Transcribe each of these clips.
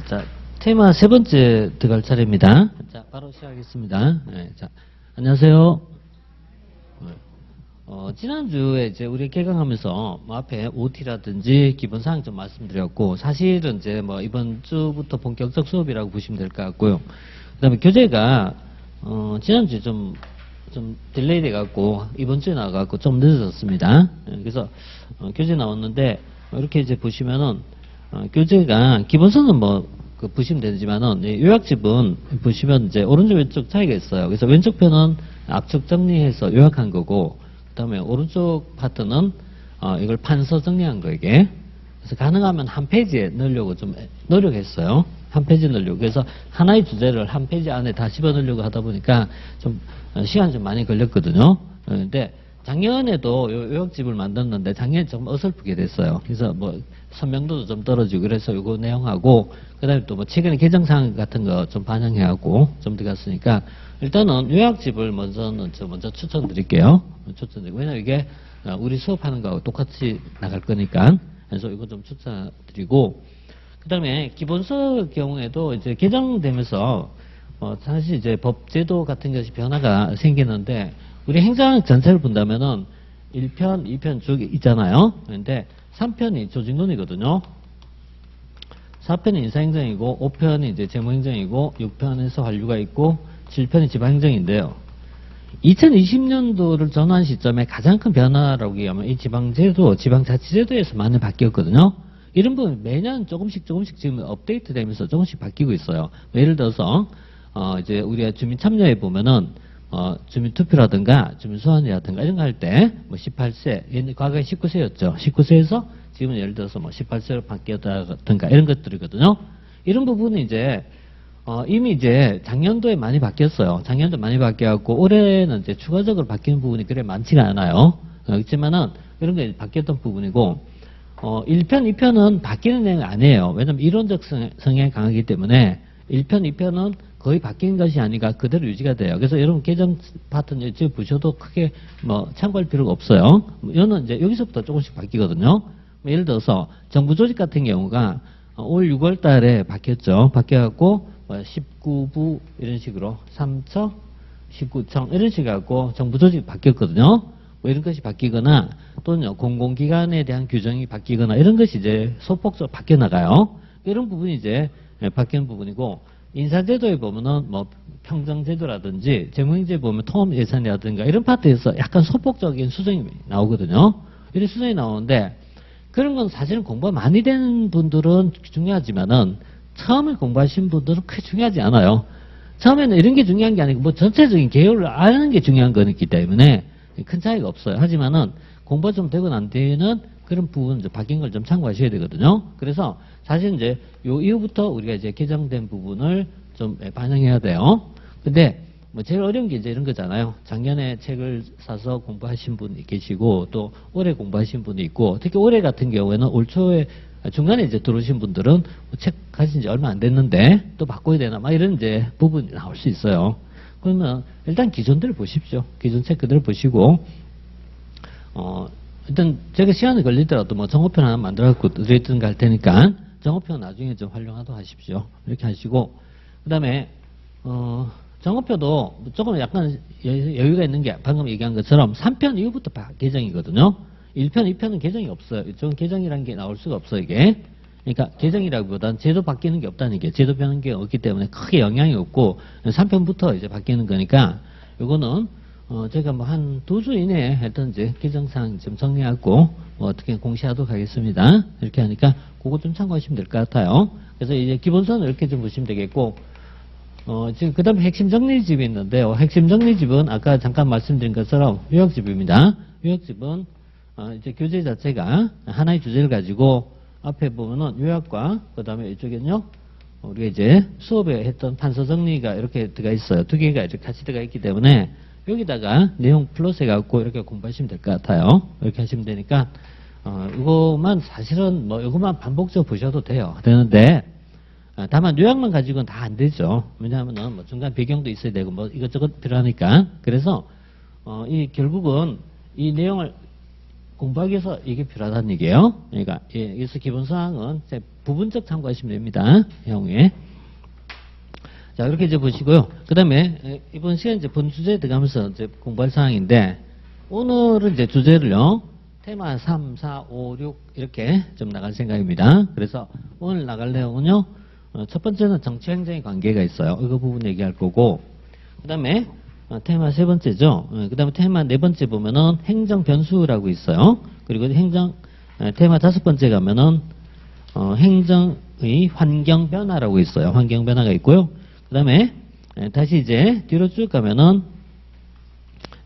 자, 테마 세 번째 들어갈 차례입니다. 자, 바로 시작하겠습니다. 네, 자, 안녕하세요. 지난주에 이제 우리 개강하면서 뭐 앞에 OT라든지 기본사항 좀 말씀드렸고, 사실은 이제 뭐 이번 주부터 본격적 수업이라고 보시면 될 것 같고요. 그 다음에 교재가, 지난주에 좀 딜레이 돼갖고, 이번 주에 나와갖고 좀 늦어졌습니다. 그래서, 교재 나왔는데, 이렇게 이제 보시면은, 교재가, 기본서는 뭐, 보시면 되지만은, 요약집은 보시면 이제 오른쪽 왼쪽 차이가 있어요. 그래서 왼쪽 편은 압축 정리해서 요약한 거고, 그 다음에 오른쪽 파트는, 이걸 판서 정리한 거, 이게. 그래서 가능하면 한 페이지에 넣으려고 좀 노력했어요. 한 페이지에 넣으려고. 그래서 하나의 주제를 한 페이지 안에 다 집어넣으려고 하다 보니까 좀, 시간이 좀 많이 걸렸거든요. 근데 작년에도 요약집을 만들었는데 작년에 좀 어설프게 됐어요. 그래서 뭐 선명도도 좀 떨어지고 그래서 요거 내용하고 그다음에 또 뭐 최근에 개정사항 같은 거 좀 반영해하고 좀 들어갔으니까 일단은 요약집을 먼저 추천드릴게요. 추천드리고 왜냐면 이게 우리 수업하는 거하고 똑같이 나갈 거니까 그래서 이거 좀 추천드리고 그다음에 기본서 경우에도 이제 개정되면서 사실 이제 법제도 같은 것이 변화가 생기는데 우리 행정 전체를 본다면은 1편, 2편 쭉 있잖아요. 근데 3편이 조직론이거든요. 4편이 인사행정이고 5편이 이제 재무행정이고 6편에서 관료가 있고 7편이 지방행정인데요. 2020년도를 전환 시점에 가장 큰 변화라고 얘기하면 이 지방제도, 지방자치제도에서 많이 바뀌었거든요. 이런 부분 매년 조금씩 지금 업데이트 되면서 조금씩 바뀌고 있어요. 예를 들어서 이제 우리가 주민 참여해 보면은 주민 투표라든가 주민 소환이라든가 이런 거 할 때 뭐 18세, 과거에 19세였죠. 19세에서 지금은 예를 들어서 뭐 18세로 바뀌었다든가 이런 것들이거든요. 이런 부분은 이제 이미 이제 작년도에 많이 바뀌었어요. 작년도 많이 바뀌었고 올해는 이제 추가적으로 바뀌는 부분이 그래 많지가 않아요. 그렇지만은 이런 게 바뀌었던 부분이고 1편, 2편은 바뀌는 내용이 아니에요. 왜냐면 이론적 성향이 강하기 때문에 1편, 2편은 거의 바뀐 것이 아니라 그대로 유지가 돼요. 그래서 여러분 개정 파트는 지금 보셔도 크게 뭐 참고할 필요가 없어요. 이거는 이제 여기서부터 조금씩 바뀌거든요. 예를 들어서 정부 조직 같은 경우가 올 6월 달에 바뀌었죠. 바뀌어갖고 19부 이런 식으로 3처, 19청 이런 식으로 갖고 정부 조직이 바뀌었거든요. 뭐 이런 것이 바뀌거나 또는 공공기관에 대한 규정이 바뀌거나 이런 것이 이제 소폭적으로 바뀌어 나가요. 이런 부분이 이제 바뀌는 부분이고 인사제도에 보면은 뭐 평정제도라든지 재무행제에 보면 통합예산이라든가 이런 파트에서 약간 소폭적인 수정이 나오거든요. 이런 수정이 나오는데 그런 건 사실은 공부가 많이 된 분들은 중요하지만은 처음에 공부하신 분들은 크게 중요하지 않아요. 처음에는 이런 게 중요한 게 아니고 뭐 전체적인 개요를 아는 게 중요한 거기 때문에 큰 차이가 없어요. 하지만은 공부가 좀 되고 난 뒤에는 그런 부분 이제 바뀐 걸 좀 참고하셔야 되거든요. 그래서 사실 이제 요 이후부터 우리가 이제 개정된 부분을 좀 반영해야 돼요. 근데 뭐 제일 어려운 게 이제 이런 거잖아요. 작년에 책을 사서 공부하신 분이 계시고 또 올해 공부하신 분이 있고 특히 올해 같은 경우에는 올 초에 중간에 이제 들어오신 분들은 책 가진 지 얼마 안 됐는데 또 바꿔야 되나 막 이런 이제 부분이 나올 수 있어요. 그러면 일단 기존대로 보십시오. 기존 책 그대로 보시고 일단 제가 시간이 걸리더라도 뭐 정호편 하나 만들어갖고 드리든가 할 테니까 정호편 나중에 좀 활용하도록 하십시오. 이렇게 하시고 그 다음에 정호표도 조금 약간 여유가 있는 게 방금 얘기한 것처럼 3편 이후부터 개정이거든요. 1편, 2편은 개정이 없어요. 이쪽은 개정이라는 게 나올 수가 없어요, 이게. 그러니까 개정이라기보다는 제도 바뀌는 게 없다는 게 제도 변하는 게 없기 때문에 크게 영향이 없고 3편부터 이제 바뀌는 거니까 요거는 제가 뭐 한 2주 이내에 했던 이제 개정사항 좀 정리하고 뭐 어떻게 공시하도록 하겠습니다. 이렇게 하니까 그거 좀 참고하시면 될 것 같아요. 그래서 이제 기본서는 이렇게 좀 보시면 되겠고 지금 그 다음에 핵심 정리집이 있는데요. 핵심 정리집은 아까 잠깐 말씀드린 것처럼 요약집입니다. 요약집은 이제 교재 자체가 하나의 주제를 가지고 앞에 보면은 요약과 그 다음에 이쪽에는요 우리가 이제 수업에 했던 판서 정리가 이렇게 들어가 있어요. 두 개가 이렇게 같이 들어가 있기 때문에 여기다가 내용 플러스 해갖고 이렇게 공부하시면 될 것 같아요. 이렇게 하시면 되니까 이거만 사실은 뭐 이것만 반복적으로 보셔도 돼요. 되는데 다만 요약만 가지고는 다 안 되죠. 왜냐하면은 뭐 중간 배경도 있어야 되고 뭐 이것저것 필요하니까. 그래서 이 결국은 이 내용을 공부하기 위해서 이게 필요하다는 얘기예요. 그러니까 여기서 기본 사항은 부분적 참고하시면 됩니다. 형에. 자, 이렇게 이제 보시고요. 그 다음에 이번 시간 이제 본 주제에 들어가면서 이제 공부할 사항인데, 오늘은 이제 주제를요, 테마 3, 4, 5, 6 이렇게 좀 나갈 생각입니다. 그래서 오늘 나갈 내용은요, 첫 번째는 정치 행정의 관계가 있어요. 이거 부분 얘기할 거고, 그 다음에 테마 세 번째죠. 그 다음에 테마 네 번째 보면은 행정 변수라고 있어요. 그리고 테마 다섯 번째 가면은 행정의 환경 변화라고 있어요. 환경 변화가 있고요. 그 다음에 다시 이제 뒤로 쭉 가면은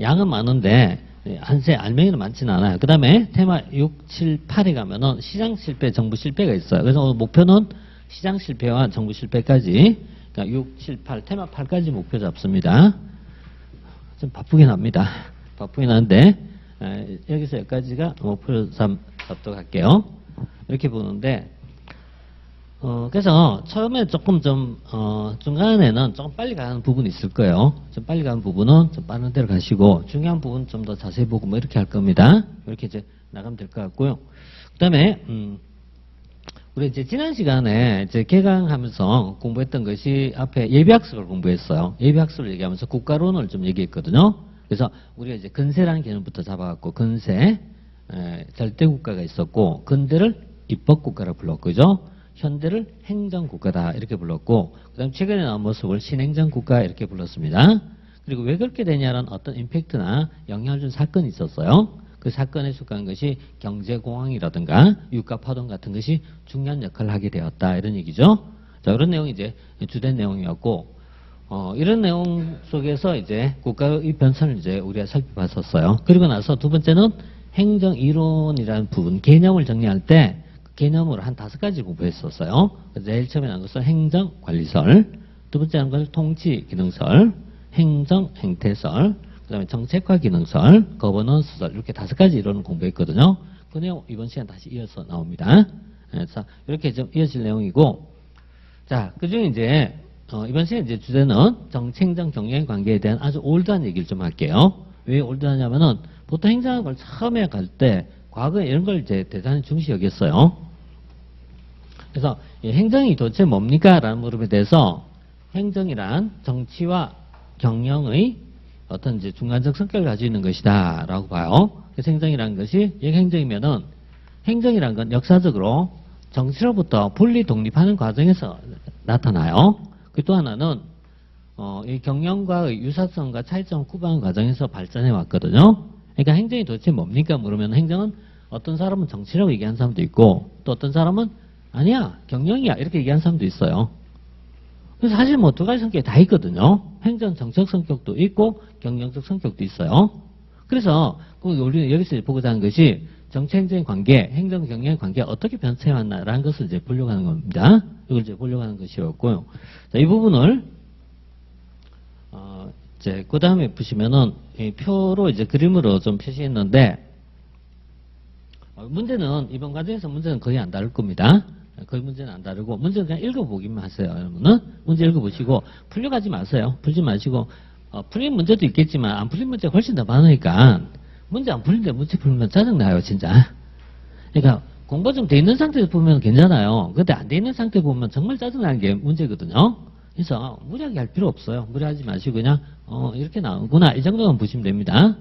양은 많은데 한세 알맹이는 많지는 않아요. 그 다음에 테마 6, 7, 8에 가면은 시장 실패, 정부 실패가 있어요. 그래서 오늘 목표는 시장 실패와 정부 실패까지, 그러니까 6, 7, 8, 테마 8까지 목표 잡습니다. 좀 바쁘긴 합니다. 바쁘긴 한데 여기서 여기까지가 목표 잡도록 할게요. 이렇게 보는데 그래서 처음에 조금 좀 중간에는 조금 빨리 가는 부분이 있을 거예요. 좀 빨리 가는 부분은 좀 빠른 데로 가시고 중요한 부분 좀 더 자세히 보고 뭐 이렇게 할 겁니다. 이렇게 이제 나가면 될 것 같고요. 그다음에 우리 이제 지난 시간에 이제 개강하면서 공부했던 것이 앞에 예비학습을 공부했어요. 예비학습을 얘기하면서 국가론을 좀 얘기했거든요. 그래서 우리가 이제 근세라는 개념부터 잡아갖고 근세, 절대국가가 있었고 근대를 입법국가라고 불렀고, 그죠? 현대를 행정국가다 이렇게 불렀고, 그 다음 최근에 나온 모습을 신행정국가 이렇게 불렀습니다. 그리고 왜 그렇게 되냐는 어떤 임팩트나 영향을 준 사건이 있었어요. 그 사건에 속한 것이 경제공황이라든가 유가파동 같은 것이 중요한 역할을 하게 되었다 이런 얘기죠. 자, 그런 내용이 이제 주된 내용이었고, 이런 내용 속에서 이제 국가의 변천을 이제 우리가 살펴봤었어요. 그리고 나서 두 번째는 행정이론이라는 부분, 개념을 정리할 때 개념으로 한 5가지 공부했었어요. 제일 처음에 나온 것은 행정관리설, 두 번째 나온 것은 통치기능설, 행정행태설, 그 다음에 정책화기능설, 거버넌스설, 이렇게 5가지 이론을 공부했거든요. 그 내용 이번 시간 다시 이어서 나옵니다. 그래서 이렇게 좀 이어질 내용이고, 자, 그 중에 이제 이번 시간 이제 주제는 정치행정 경영 관계에 대한 아주 올드한 얘기를 좀 할게요. 왜 올드하냐면은 보통 행정학을 처음에 갈 때 과거에 이런 걸 이제 대단히 중시 여겼어요. 그래서 행정이 도대체 뭡니까? 라는 물음에 대해서 행정이란 정치와 경영의 어떤 이제 중간적 성격을 가지고 있는 것이다 라고 봐요. 그래서 행정이라는 것이, 행정이면은 행정이라는 건 역사적으로 정치로부터 분리 독립하는 과정에서 나타나요. 그 또 하나는 이 경영과의 유사성과 차이점을 구분하는 과정에서 발전해 왔거든요. 그러니까 행정이 도대체 뭡니까? 물으면 행정은 어떤 사람은 정치라고 얘기하는 사람도 있고, 또 어떤 사람은 아니야 경영이야 이렇게 얘기하는 사람도 있어요. 그래서 사실 뭐 2가지 성격이 다 있거든요. 행정 정책 성격도 있고 경영적 성격도 있어요. 그래서 우리는 여기서 보고자 하는 것이 정치 행정의 관계, 행정 경영의 관계가 어떻게 변화해 왔나라는 것을 이제 보려고 하는 겁니다. 이걸 이제 보려고 하는 것이었고요. 자, 이 부분을 이제 그 다음에 보시면은 이 표로 이제 그림으로 좀 표시했는데, 문제는 이번 과정에서 문제는 거의 안 다룰 겁니다. 거의 문제는 안 다르고 문제는 그냥 읽어보기만 하세요. 여러분은 문제 읽어보시고 풀려가지 마세요. 풀지 마시고 풀린 문제도 있겠지만 안 풀린 문제가 훨씬 더 많으니까 문제 안 풀린데 문제 풀면 짜증나요 진짜. 그러니까 공부 좀 돼 있는 상태에서 보면 괜찮아요. 근데 안 돼 있는 상태 보면 정말 짜증나는 게 문제거든요. 그래서 무리하게 할 필요 없어요. 무리하지 마시고 그냥 이렇게 나오구나 이 정도만 보시면 됩니다.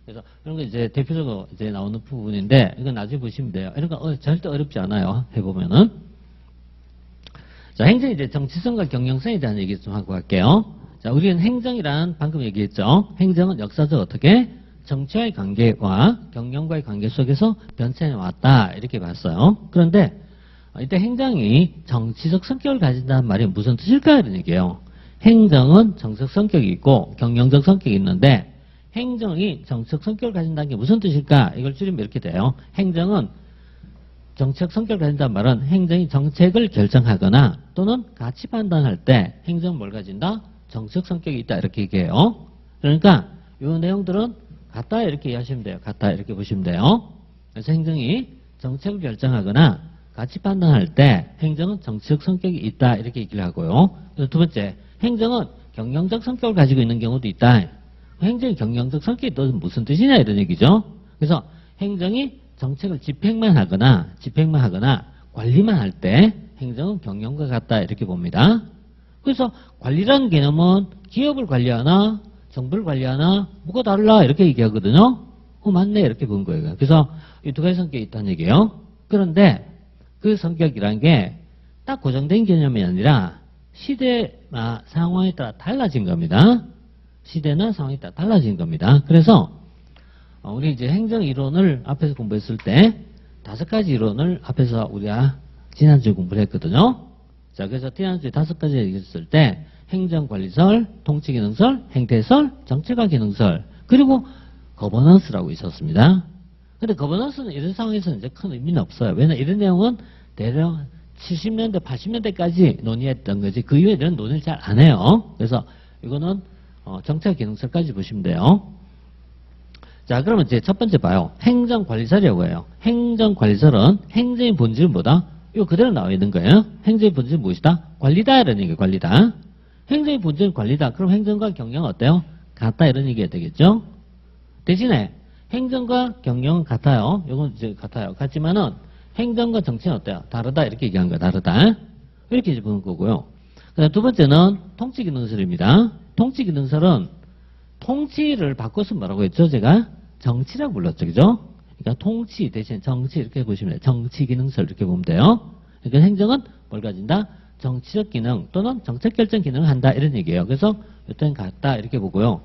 그래서 이런 거 이제 대표적으로 이제 나오는 부분인데 이건 나중에 보시면 돼요. 이런 거 절대 어렵지 않아요. 해보면은. 자, 행정이 이제 정치성과 경영성에 대한 얘기 좀 하고 갈게요. 자, 우리는 행정이란 방금 얘기했죠. 행정은 역사적 어떻게 정치와의 관계와 경영과의 관계 속에서 변천해 왔다 이렇게 봤어요. 그런데 이때 행정이 정치적 성격을 가진다는 말이 무슨 뜻일까 이런 얘기예요. 행정은 정책 성격이 있고 경영적 성격이 있는데 행정이 정책 성격을 가진다는 게 무슨 뜻일까? 이걸 줄이면 이렇게 돼요. 행정은 정책 성격을 가진다는 말은 행정이 정책을 결정하거나 또는 가치 판단할 때 행정은 뭘 가진다? 정책 성격이 있다 이렇게 얘기해요. 그러니까 이 내용들은 같다 이렇게 이해하시면 돼요. 같다 이렇게 보시면 돼요. 그래서 행정이 정책을 결정하거나 가치 판단할 때 행정은 정치적 성격이 있다 이렇게 얘기를 하고요. 그래서 두 번째, 행정은 경영적 성격을 가지고 있는 경우도 있다. 행정이 경영적 성격이 또 무슨 뜻이냐 이런 얘기죠. 그래서 행정이 정책을 집행만 하거나 관리만 할 때 행정은 경영과 같다 이렇게 봅니다. 그래서 관리라는 개념은 기업을 관리하나 정부를 관리하나 뭐가 달라 이렇게 얘기하거든요. 맞네 이렇게 본 거예요. 그래서 이 두 가지 성격이 있다는 얘기예요. 그런데 그 성격이라는 게 딱 고정된 개념이 아니라 시대나 상황에 따라 달라진 겁니다. 시대나 상황에 따라 달라진 겁니다. 그래서 우리 이제 행정 이론을 앞에서 공부했을 때 5가지 이론을 앞에서 우리가 지난주에 공부를 했거든요. 자, 그래서 지난주에 5가지 얘기했을 때 행정관리설, 통치기능설, 행태설, 정책화기능설, 그리고 거버넌스라고 있었습니다. 근데 거버넌스는 이런 상황에서는 이제 큰 의미는 없어요. 왜냐면 이런 내용은 대략 70년대, 80년대까지 논의했던 거지 그 이후에는 논의를 잘 안 해요. 그래서 이거는 정책기능설까지 보시면 돼요. 자, 그러면 이제 첫 번째 봐요. 행정관리설이라고 해요. 행정관리설은 행정의 본질은 뭐다? 이거 그대로 나와 있는 거예요. 행정의 본질은 무엇이다? 관리다 이런 얘기예요. 관리다. 행정의 본질은 관리다. 그럼 행정과 경영은 어때요? 같다 이런 얘기가 되겠죠? 대신에 행정과 경영은 같아요. 이건 이제 같아요. 같지만은 행정과 정치는 어때요? 다르다 이렇게 얘기한 거야. 다르다. 이렇게 이제 보는 거고요. 그다음 두 번째는 통치기능설입니다. 통치기능설은 통치를 바꿔서 뭐라고 했죠? 제가 정치라고 불렀죠. 그죠? 그러니까 통치 대신 정치 이렇게 보시면 돼요. 정치기능설 이렇게 보면 돼요. 그러니까 행정은 뭘 가진다? 정치적 기능 또는 정책결정 기능을 한다 이런 얘기예요. 그래서 이때는 같다 이렇게 보고요.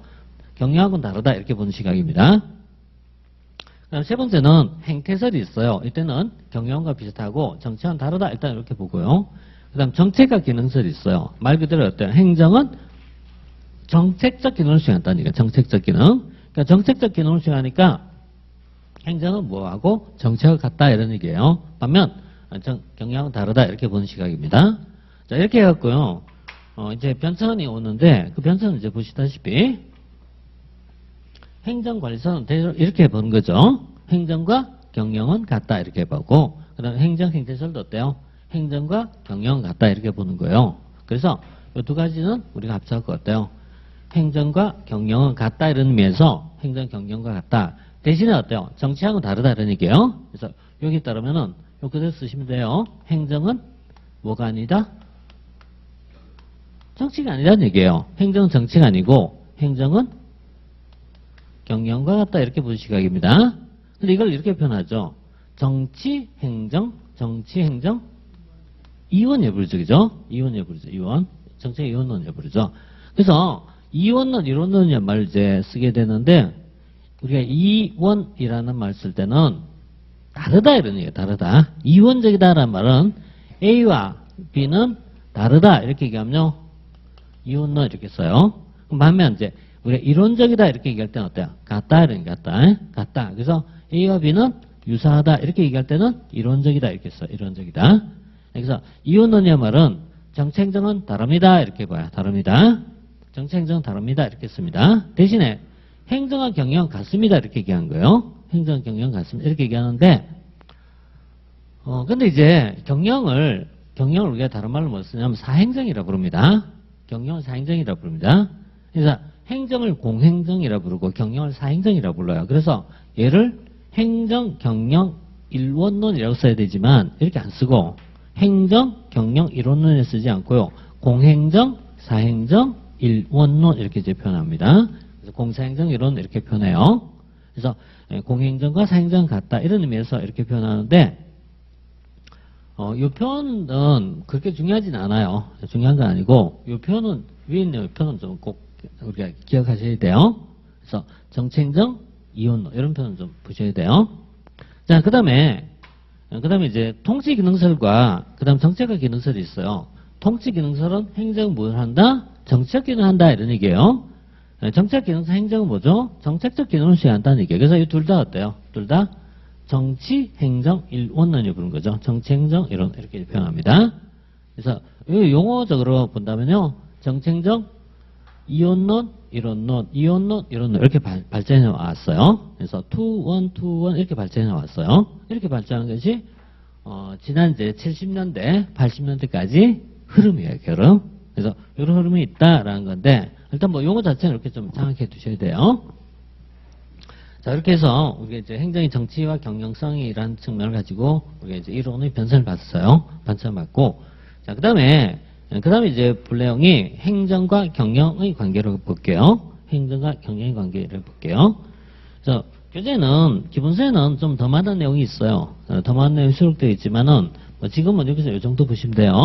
경영하고는 다르다 이렇게 보는 시각입니다. 그다음 세 번째는 행태설이 있어요. 이때는 경영과 비슷하고 정치와는 다르다 일단 이렇게 보고요. 그다음 정책과 기능설이 있어요. 말 그대로 어때요? 행정은 정책적 기능을 수행한다는 얘기예요. 정책적 기능. 그러니까 정책적 기능을 수행하니까 행정은 뭐하고 정책과 같다 이런 얘기예요. 반면 경영은 다르다 이렇게 보는 시각입니다. 자 이렇게 해갖고요. 이제 변천이 오는데 그 변천은 이제 보시다시피 행정관리설은 이렇게 보는 거죠. 행정과 경영은 같다 이렇게 보고 그다음 행정 행태설도 어때요? 행정과 경영은 같다 이렇게 보는 거예요. 그래서 이 두 가지는 우리가 합쳐갖고 어때요? 행정과 경영은 같다 이런 의미에서 행정 경영과 같다. 대신에 어때요? 정치하고는 다르다 이런 얘기예요. 그래서 여기 따르면은 요 그대로 쓰시면 돼요. 행정은 뭐가 아니다? 정치가 아니라는 얘기예요. 행정은 정치가 아니고 행정은 경영과 같다 이렇게 보는 시각입니다. 근데 이걸 이렇게 표현하죠. 정치, 행정, 이원을 부르죠. 그죠? 이원을 부르죠. 이원. 정책 이원론을 부르죠. 그래서 이원론, 이론론이란 말을 이제 쓰게 되는데 우리가 이원이라는 말 쓸 때는 다르다 이런 얘기예요. 다르다. 이원적이다라는 말은 A와 B는 다르다 이렇게 얘기하면요. 이원론 이렇게 써요. 반면 이제 우리가 이론적이다 이렇게 얘기할 때는 어때요? 같다 이런 같다. 같다. 그래서 A와 B는 유사하다 이렇게 얘기할 때는 이론적이다 이렇게 써요. 이론적이다. 그래서 이원론이란 말은 정책행정은 다릅니다 이렇게 봐요. 다릅니다. 정책행정은 다릅니다 이렇게 씁니다. 대신에 행정과 경영 같습니다 이렇게 얘기한 거예요. 행정 경영 같습니다 이렇게 얘기하는데 근데 이제 경영을 우리가 다른 말로 뭐 쓰냐면 사행정이라 부릅니다. 경영을 사행정이라 부릅니다. 그래서 행정을 공행정이라 부르고 경영을 사행정이라 불러요. 그래서 얘를 행정 경영 일원론이라고 써야 되지만 이렇게 안 쓰고 행정 경영 일원론에 쓰지 않고요. 공행정 사행정 일원론 이렇게 이제 표현합니다. 그래서 공사행정 이론 이렇게 표현해요. 그래서 공행정과 사행정 같다 이런 의미에서 이렇게 표현하는데 이 표현은 그렇게 중요하진 않아요. 중요한 건 아니고 이 표현은 위에 있는 이 표현은 좀 꼭 우리가 기억하셔야 돼요. 그래서 정책행정 이원론 이런 표현 좀 보셔야 돼요. 자 그다음에 이제 통치기능설과 그다음 정책과 기능설이 있어요. 통치기능설은 행정은 뭘 한다? 정책 기능을 한다 이런 얘기예요. 정책 기능설 행정은 뭐죠? 정책적 기능을 수행한다는 얘기예요. 그래서 이 둘 다 어때요? 둘 다 정치, 행정, 일원론이 부른 거죠. 정치, 행정, 이론 이렇게 표현합니다. 그래서 이 용어적으로 본다면요. 정치, 행정, 이원론, 이론론, 이원론, 이론론 이렇게 발전해 왔어요. 그래서 투원 이렇게 발전해 왔어요. 이렇게 발전한 것이 지난 이제 70년대, 80년대까지 흐름이에요. 흐름. 그래서 이런 흐름이 있다라는 건데 일단 뭐 용어 자체는 이렇게 좀 장악해 두셔야 돼요. 자, 이렇게 해서 우리가 이제 행정의 정치와 경영성이라는 측면을 가지고 우리가 이제 이론의 변선을 봤어요. 반찬 받고. 자, 그 다음에 이제 분례형이 행정과 경영의 관계를 볼게요. 행정과 경영의 관계를 볼게요. 그래서 교재는, 기본서에는 좀 더 많은 내용이 있어요. 더 많은 내용이 수록되어 있지만은, 지금은 여기서 이 정도 보시면 돼요.